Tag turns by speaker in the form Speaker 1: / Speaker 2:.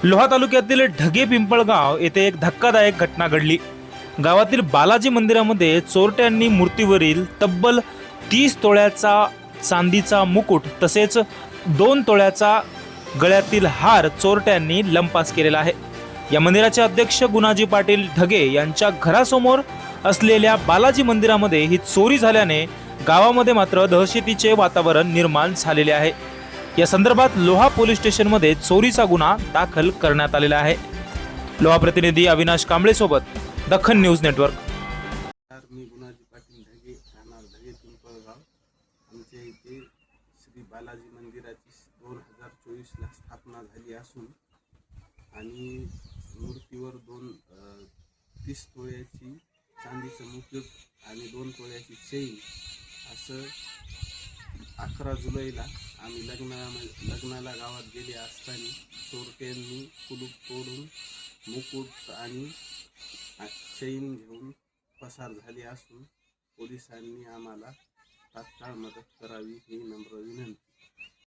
Speaker 1: लोहा तालुक्यातील ढगे पिंपळगाव येथे एक धक्कादायक घटना घडली। गावातील बालाजी मंदिरामध्ये चोरट्यांनी मूर्तीवरील तब्बल 30 तोळ्याचा चांदीचा मुकुट तसेच 2 तोळ्याचा गळ्यातील हार चोरट्यांनी लंपास केलेला आहे। या मंदिराचे अध्यक्ष गुणाजी पाटील ढगे यांच्या घरासमोर असलेल्या बालाजी मंदिरामध्ये ही चोरी झाल्याने गावामध्ये मात्र दहशतीचे वातावरण निर्माण झालेले आहे। या संदर्भात लोहा पोलीस स्टेशनमध्ये चोरीचा गुन्हा दाखल करण्यात आलेला आहे। लोहा प्रतिनिधी अविनाश कांबळे सोबत दख्खन न्यूज नेटवर्क।
Speaker 2: मी गुणाजी पाटील ढगे राहणार ढगे पिंपळगाव। आमच्या इथे श्री बालाजी मंदिराची 2024ला स्थापना झाली असून आणि मूर्तीवर 30 तोळ्याची चांदीचं मुकुट आणि 2 तोळ्याची चैन असं 11 जुलैला आम्ही लग्नाला गावात गेले असताना चोरट्यांनी कुलूप तोडून मुकुट आणि चैन घेऊन पसार झाले असून पोलिसांनी आम्हाला तात्काळ मदत करावी ही नम्र विनंती।